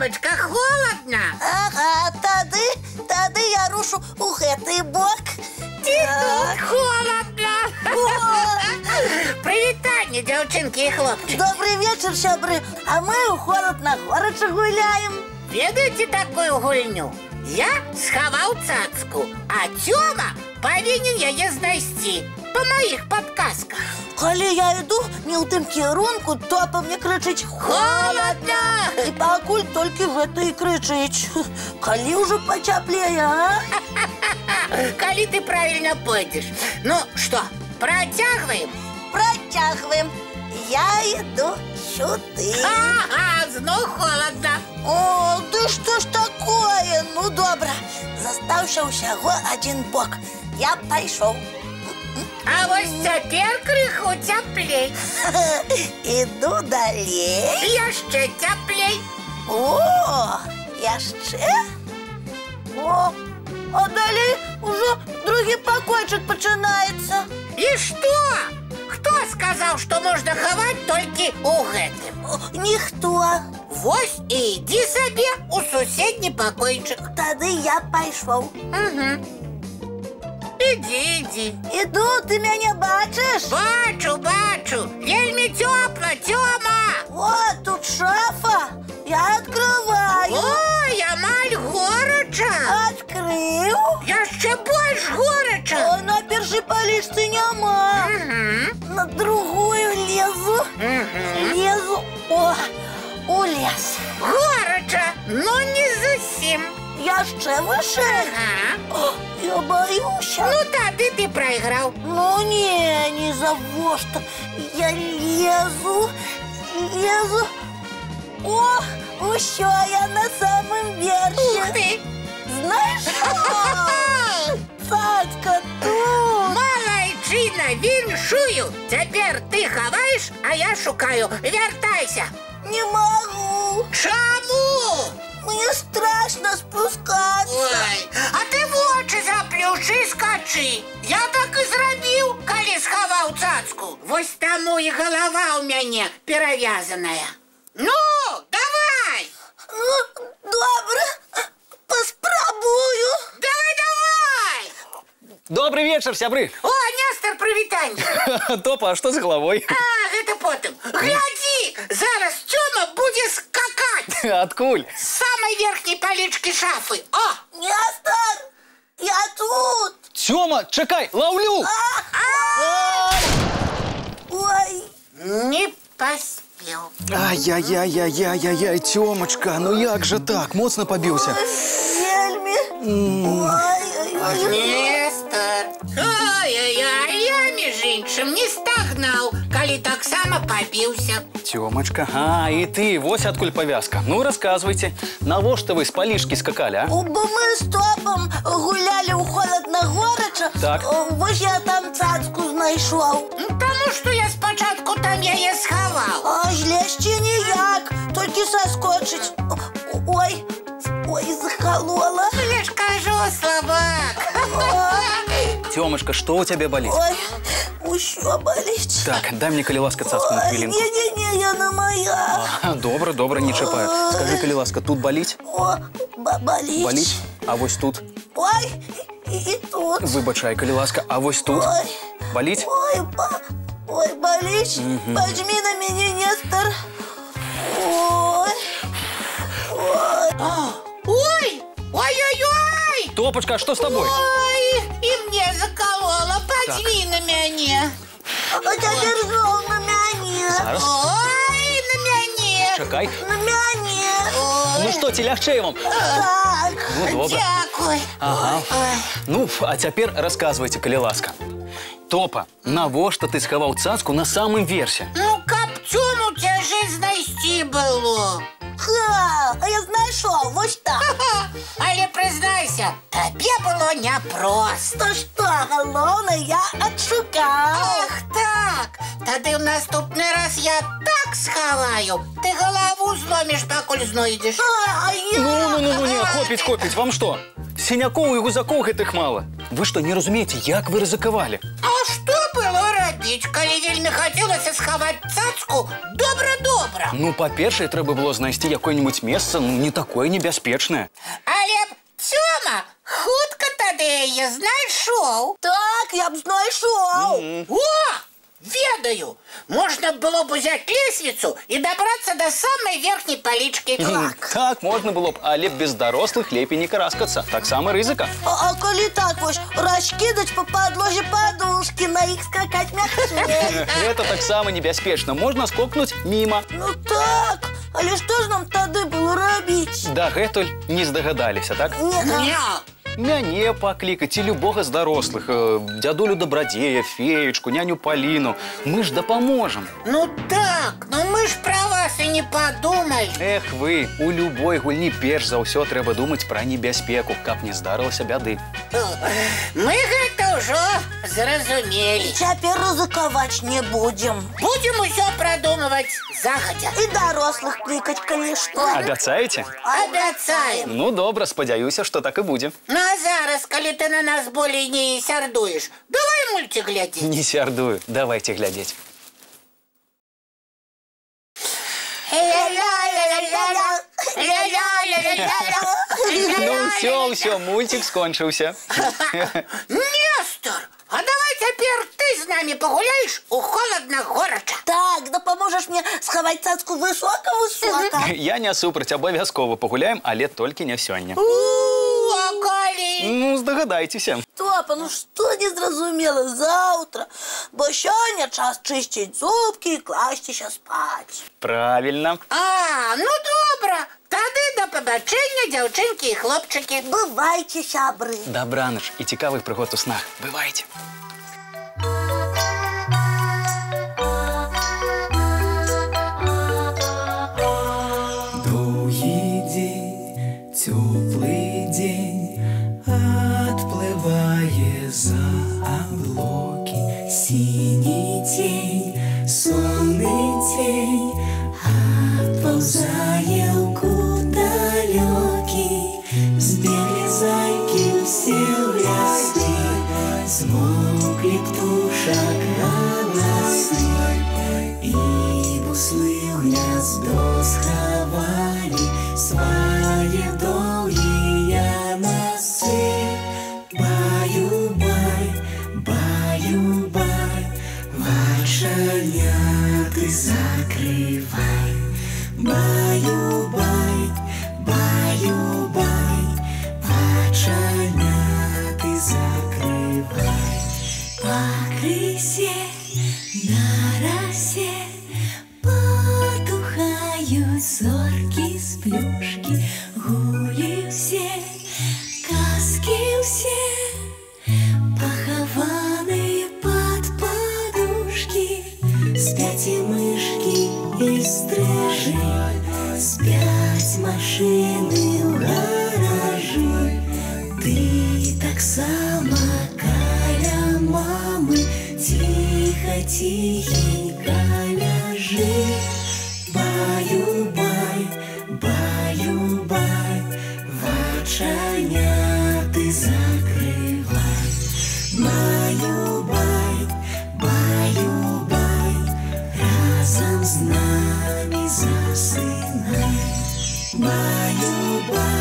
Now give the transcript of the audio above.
Тёмочка, холодно? Ага, тады я рушу у гэты бок. Тут холодно. Привитание, девчонки и хлопчики. Добрый вечер, сябры. А мы у холод на горача гуляем. Ведаете такую гульню? Я схавал цацку, а Тёма повинен яе знайсці по моих подсказках. Коли я иду не у тым кірунку, то по мне кричить холодно. И пакуль только в это и кричить. Коли уже почаплее, а? Коли ты правильно пойдешь. Ну что, протягиваем? Протягиваем. Я иду сюда. Ага, знов холодно. О, да что ж такое? Ну, добра. Застався усяго один бок. Я пошел. А вот теперь крыху теплей. Иду далей. Еще теплей. О, яшчэ? О, а далей уже другий покойчик починается. И что? Кто сказал, что можно ховать только у гэтым? Ніхто. Вось и иди себе у соседний покойчик. Тады я пошел. Угу. Иди. Иду, ты меня бачишь? Бачу. Вельми тепло, Тёма. Вот тут шафа. Я открываю. Ой, амаль горача. Открыл. Яшчэ больш горача. А на першей поличце нема. Угу. На другую лезу. Лезу. О, улез. Горача, но не зусім. Яшчэ выше. Ага. О, я боюсь. Ну тады ты проиграл. Ну не за что. Я лезу. О, усё, я на самом верхе. Ух ты. Знаешь что? Цацка тут. Малайчина, віншую. Теперь ты ховаешь, а я шукаю. Вертайся. Не могу. Чому? Мне страшно спускаться. Ой, а ты в очі заплюши, скачи. Я так і зробив, коли сховав цацку. Вось тому і голова у мене перев'язаная. Ну, давай! Ну, добре, поспробую. Давай! Добрый вечер, сябры. О, Нестор, привітання. Топа, а что с головой? А, это потом. Гляди, зараз Тёма будет скакать. Откуль? С самой верхней полички шафы. О! Нестор, я тут. Тёма, чекай, ловлю! Ой. Не поспел. Ай-яй-яй-яй-яй-яй, Тёмочка, ну як же так? Моцно побился. Вельми. Ой. Нестор. Ой-ой-ой, я, між іншим, не стагнал, коли так само побился. Тёмочка, и ты, вось откуль повязка. Ну, рассказывайте, навошта вы с полишки скакали, а? Бо мы с Топом гуляли у холодна горача. Так. Вось я там цацку знайшов. Тому що я спочатку там яе сховав. А злезці ніяк, толькі соскочить. Ой, захолола. Я ж кажу, слабак. Тёмочка, что у тебя болит? Ой, усё болить. Так, дай мне, коли ласка, цацку на хвилинку. Не, яна моя. Добре, не чіпаю. Скажи, коли ласка, тут болить? О, болить. Болить? А вось тут? Ой, и тут. Вибачай, коли ласка, а вось тут? Ой. Болить? Ой, болить. Возьми на меня, Нестор. Ой, ой-ой-ой. Топочка, а что с тобой? Ой, и мне заколола, возьми на меня. А теперь знову на меня. Зараз. Ой, на меня. Чекай. На меня. Ну что, ці лягче вам? Так. Ну, добре. Дякую. Ага. Ой. Ну, а теперь рассказывайте, коли ласка. Топа, навошта ты сховал цацку на самом версе? Ну, каб Тёму тяжей знайсці было. Ха, а я знайшов, ось так. Але признайся, тобі було непросто. То що, головне, я отшукав. Ах так, тоді в наступний раз я так сховаю. Ти голову зломиш, покуль знайдеш. А я... Ну, не, хопить, вам что? Синяков и гузаков гэтых мало. Вы что, не разумеете, як вы ризиковали? А что было робить? рабіць, калі вельмі хацелася схаваць цацку добра-добра? Ну, па-першае, трэба было знайсці якое-нибудь месца, ну, не такое небяспечнае. Але б Цёма хутка тады яе знайшоў. Так, я б знайшоў. О! Ведаю! Можна было б узяць лесвіцу і дабрацца да самай верхняй палічкі. Так, можна было б, але без дарослых лепей не караскацца. Таксама рызыка. А калі так вось раскідаць па падлозе падушкі, на іх скакаць мякчэй? Гэта таксама небяспечна. Можна скокнуць міма. Ну так, але што ж нам тады было рабіць? Дагэтуль не здагадаліся, так? Не. Мяне паклікаць і любога з дарослых. Дзядулю Дабрадзея, феечку, няню Паліну. Мы ж дапаможам. Ну так, но мы ж пра вас і не падумалі. Эх вы, у любой гульні перш за ўсё трэба думаць пра небяспеку, каб не здарылася бяды. Мы гэта ўжо зразумелі. Цяпер рызыкаваць не будзем. Будзем усё прадумваць загадзя. І дарослых клікаць, калі што. Абяцаеце? Абяцаем. Ну, добра, спадзяюся, што так і будзе. Ну а зараз, калі ты на нас болей не сярдуеш, давай мульцік глядзець. Не сярдую, давайте глядзець. Ну ўсё, мульцік скончыўся. Нестор, а давай цяпер ты з намі пагуляеш у холадна-горача. Так, дапаможаш мне схаваць цацку высока-высока. Я не супраць, абавязкова пагуляем, але толькі не сёння. А калі? Ну, здагадайцеся. Топа, ну што незразумела, заўтра. Бо сёння час чысціць зубкі і класціся спаць. Правильно. А, ну добра. Тады да пабачэння, дзяўчынкі і хлопчыкі. Бывайце, сябры. Дабраныч і цікавых прыгод у снах. Бывайце. Доўгі дзень, цёплы дзень, адплывае за аблокі. Сіні цень, сонны цень, адпаўзае ў кут далёкі. Збеглі зайкі ўсе ў лясы, змоўклі птушак галасы, і буслы ў гняздо схавалі свае доўгія носы. Баю-бай, баю-бай, вачаняты закрывай. Баю-бай, баю-бай, вачаняты закрывай. Пакрысе на расе потухаюць зоркі з плюшкі. Гулі ўсе, казкі ўсе, пахаваныя пад падушкі. Спяць і мышкі і стрыжы, спяць машыны ў гаражы. Ты таксама каля мамы ціха-ціхенька ляжы. Баю-бай, баю-бай, вачаняты закрывай. Баю-бай, баю-бай, разам з намі засынай. Баю-бай.